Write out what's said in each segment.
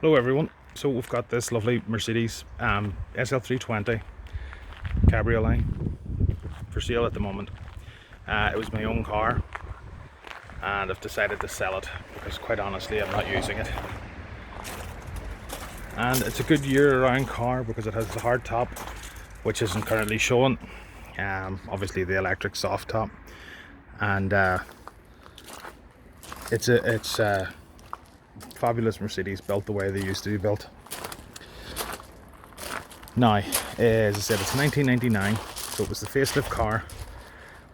Hello everyone. So we've got this lovely Mercedes Sl320 Cabriolet for sale at the moment. It was my own car and I've decided to sell it because quite honestly I'm not using it. And it's a good year-round car because it has the hard top, which isn't currently showing. Obviously the electric soft top, and it's a fabulous Mercedes, built the way they used to be built. Now, as I said, it's 1999, so it was the facelift car,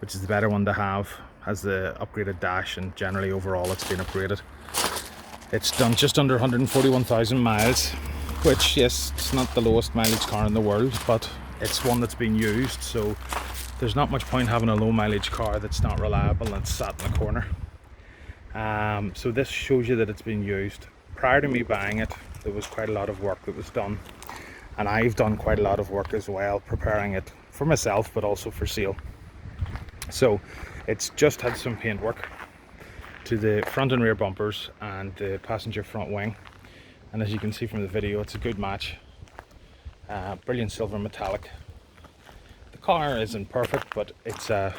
which is the better one to have. Has the upgraded dash, and generally overall it's been upgraded. It's done just under 141,000 miles, which, yes, it's not the lowest mileage car in the world, but it's one that's been used, so there's not much point having a low mileage car that's not reliable and it's sat in the corner. So this shows you that it's been used. Prior to me buying it, there was quite a lot of work that was done, and I've done quite a lot of work as well, preparing it for myself but also for sale. So it's just had some paint work to the front and rear bumpers and the passenger front wing, and as you can see from the video, it's a good match. Brilliant silver metallic. The car isn't perfect, but it's a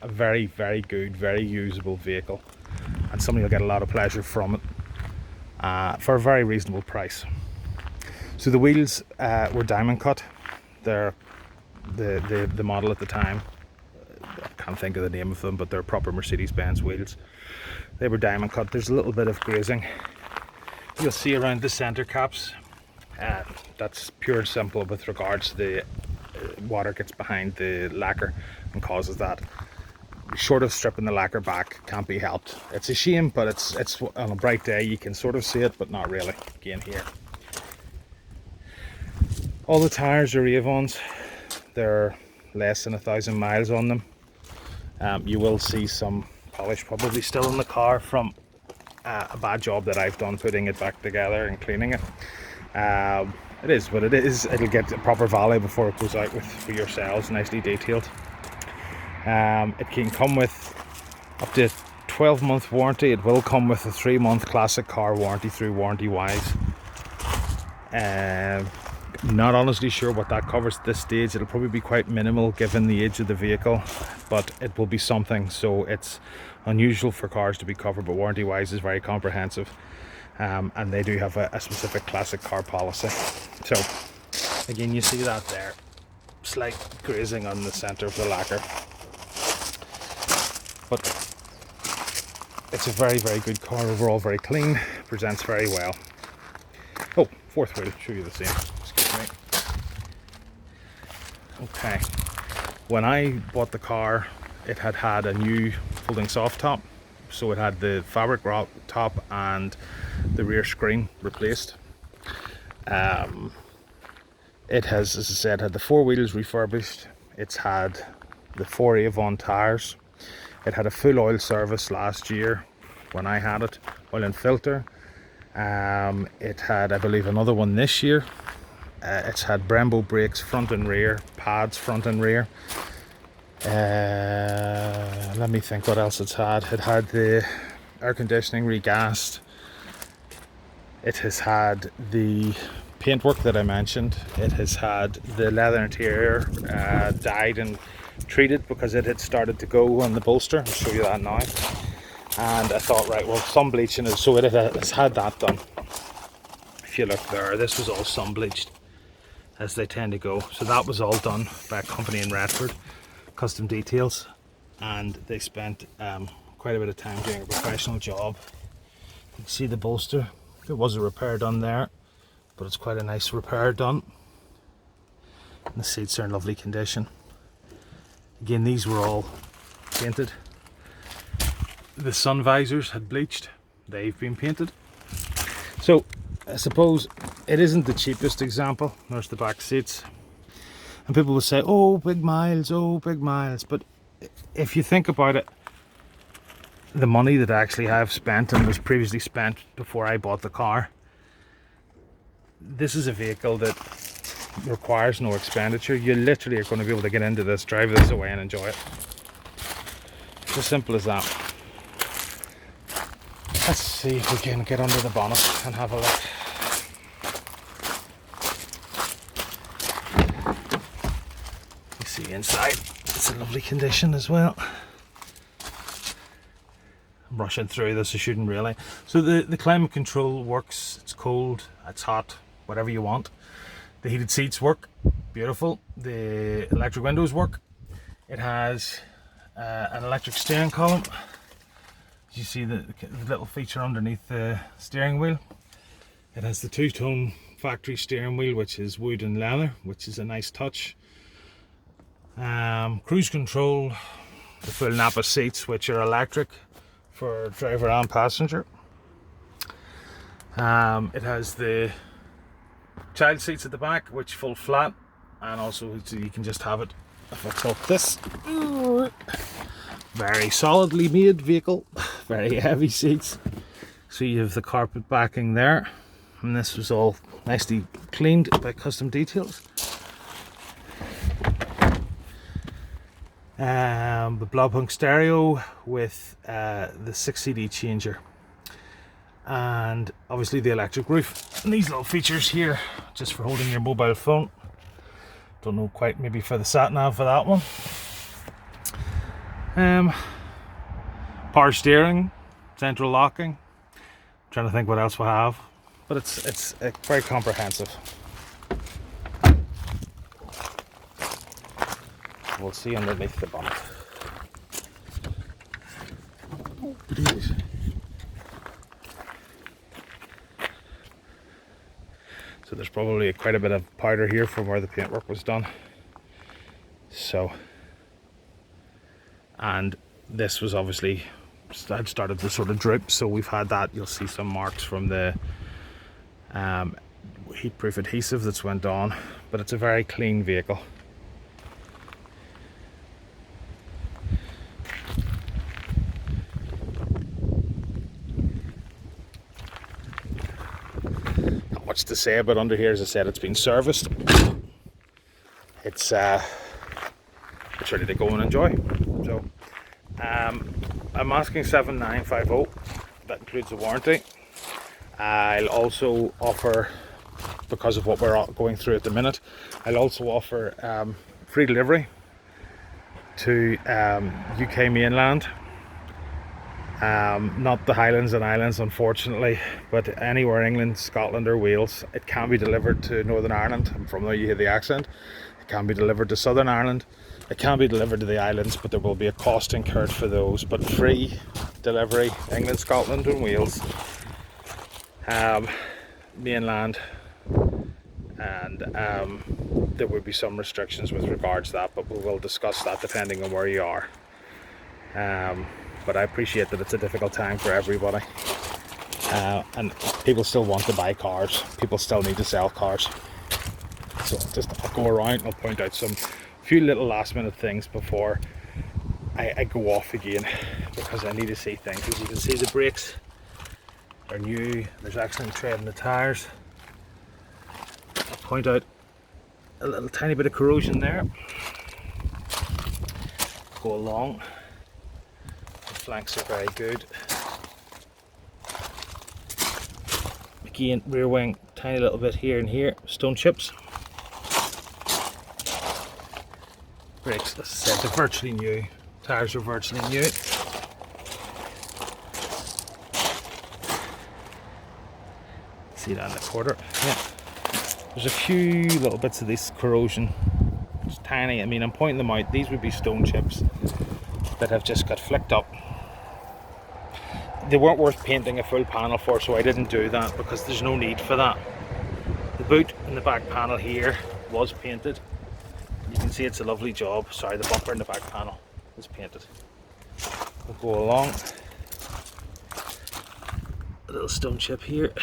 very, very good, very usable vehicle, and somebody will get a lot of pleasure from it for a very reasonable price. So the wheels were diamond cut. They're the model at the time, I can't think of the name of them, but they're proper Mercedes-Benz wheels. They were diamond cut. There's a little bit of grazing you'll see around the center caps. That's pure and simple with regards to the water gets behind the lacquer and causes that. Short of stripping the lacquer back, can't be helped. It's a shame, but it's on a bright day you can sort of see it, but not really. Again here, all the tires are Avons. They're less than 1,000 miles on them. You will see some polish probably still in the car from a bad job that I've done putting it back together and cleaning it. It is what it is. It'll get a proper value before it goes out for yourselves, nicely detailed. It can come with up to 12-month warranty. It will come with a 3-month classic car warranty through Warranty Wise. Not honestly sure what that covers at this stage. It'll probably be quite minimal given the age of the vehicle, but it will be something. So it's unusual for cars to be covered, but Warranty Wise is very comprehensive, and they do have a specific classic car policy. So again, you see that there, slight grazing on the center of the lacquer, but it's a very, very good car overall, very clean, presents very well. Oh, fourth wheel, show you the same. Excuse me. Okay, when I bought the car, it had a new folding soft top, so it had the fabric rock top and the rear screen replaced. It has, as I said, had the 4 wheels refurbished. It's had the 4 Avon tires. It had a full oil service last year when I had it, oil and filter. It had, I believe, another one this year. It's had Brembo brakes front and rear, pads front and rear. Let me think what else it's had. It had the air conditioning regassed. It has had the paintwork that I mentioned. It has had the leather interior dyed and treated because it had started to go on the bolster. I'll show you that now. And I thought, right, well, sun bleaching is, so it has had that done. If you look there, this was all sun bleached, as they tend to go. So that was all done by a company in Redford, Custom Details, and they spent quite a bit of time doing a professional job. You can see the bolster. There was a repair done there, but it's quite a nice repair done. And the seats are in lovely condition. Again, these were all painted. The sun visors had bleached, they've been painted. So I suppose it isn't the cheapest example. There's the back seats, and people will say, oh big miles, but if you think about it, the money that I actually have spent and was previously spent before I bought the car, this is a vehicle that requires no expenditure. You literally are going to be able to get into this, drive this away and enjoy it. It's as simple as that. Let's see if we can get under the bonnet and have a look. the inside. It's in lovely condition as well. I'm rushing through this, I shouldn't really. So the climate control works. It's cold, it's hot, whatever you want. The heated seats work, beautiful. The electric windows work. It has an electric steering column. You see the little feature underneath the steering wheel. It has the two-tone factory steering wheel, which is wood and leather, which is a nice touch. Cruise control, the full Napa seats, which are electric for driver and passenger. It has the child seats at the back, which fold flat, and also so you can just have it. If I tilt this, very solidly made vehicle, very heavy seats. So you have the carpet backing there, and this was all nicely cleaned by Custom Details. The Blobhunk stereo with the 6 CD changer, and obviously the electric roof. And these little features here, just for holding your mobile phone. Don't know quite, maybe for the sat nav for that one. Power steering, central locking. I'm trying to think what else we have, but it's very comprehensive. We'll see underneath the bonnet. Oh, please. So there's probably quite a bit of powder here from where the paintwork was done. So, and this was obviously had started to sort of droop, so we've had that. You'll see some marks from the heat-proof adhesive that's went on, but it's a very clean vehicle. Much to say about under here. As I said, it's been serviced. It's ready to go and enjoy. So I'm asking 7,950. That includes a warranty. I'll also offer, because of what we're going through at the minute, I'll also offer free delivery to UK mainland. Not the Highlands and Islands, unfortunately, but anywhere in England, Scotland or Wales. It can be delivered to Northern Ireland. I'm from there, you hear the accent. It can be delivered to Southern Ireland. It can be delivered to the islands, but there will be a cost incurred for those. But free delivery, England, Scotland and Wales, mainland, and there will be some restrictions with regards to that, but we will discuss that depending on where you are. But I appreciate that it's a difficult time for everybody, and people still want to buy cars. People still need to sell cars. So I'll go around and I'll point out some few little last minute things before I go off again, because I need to see things. As you can see, the brakes are new. There's excellent tread in the tyres. I'll point out a little tiny bit of corrosion there. Go along. Flanks are very good. Again, rear wing, tiny little bit here and here, stone chips. Brakes, as I said, they're virtually new. Tyres are virtually new. See that in the quarter? Yeah. There's a few little bits of this corrosion. It's tiny. I mean, I'm pointing them out. These would be stone chips that have just got flicked up. They weren't worth painting a full panel for, so I didn't do that because there's no need for that. The boot and the back panel here was painted. You can see it's a lovely job. Sorry, the bumper in the back panel is painted. We'll go along. A little stone chip here.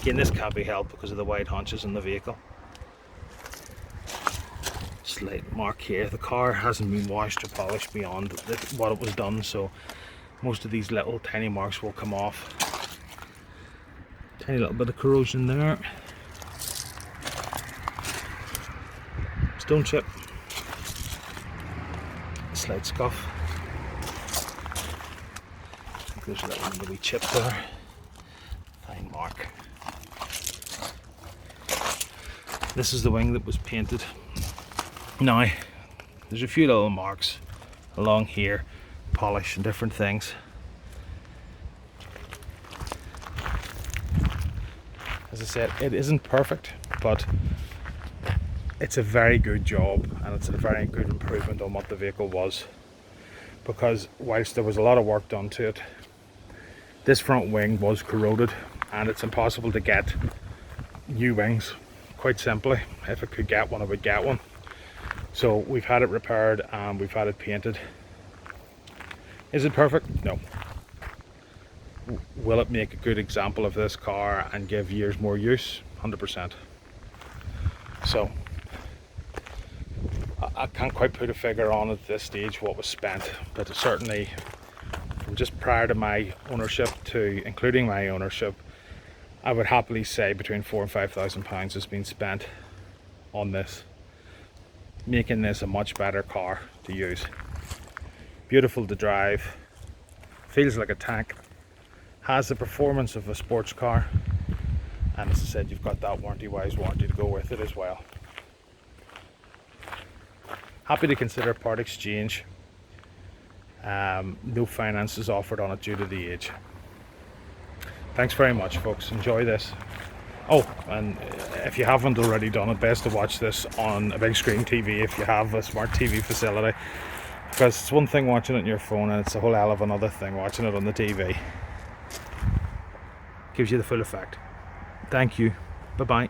Again, this can't be helped because of the wide haunches in the vehicle. Slight mark here. The car hasn't been washed or polished beyond what it was done, so most of these little tiny marks will come off. Tiny little bit of corrosion there. Stone chip. Slight scuff. I think there's a little wee chip there. Fine mark. This is the wing that was painted. Now, There's a few little marks along here, polish and different things. As I said, it isn't perfect, but it's a very good job, and it's a very good improvement on what the vehicle was, because whilst there was a lot of work done to it, this front wing was corroded, and it's impossible to get new wings. Quite simply, if I could get one, I would get one. So we've had it repaired and we've had it painted. Is it perfect? No. Will it make a good example of this car and give years more use? 100%. So I can't quite put a figure on at this stage what was spent, but certainly from just prior to my ownership to including my ownership, I would happily say between £4,000 and £5,000 has been spent on this, making this a much better car to use. Beautiful to drive, feels like a tank, has the performance of a sports car, and as I said, you've got that warranty-wise warranty to go with it as well. Happy to consider part exchange. No finance is offered on it due to the age. Thanks very much, folks. Enjoy this. Oh, and if you haven't already done it, best to watch this on a big screen TV if you have a smart TV facility, because it's one thing watching it on your phone and it's a whole hell of another thing watching it on the TV. Gives you the full effect. Thank you. Bye bye.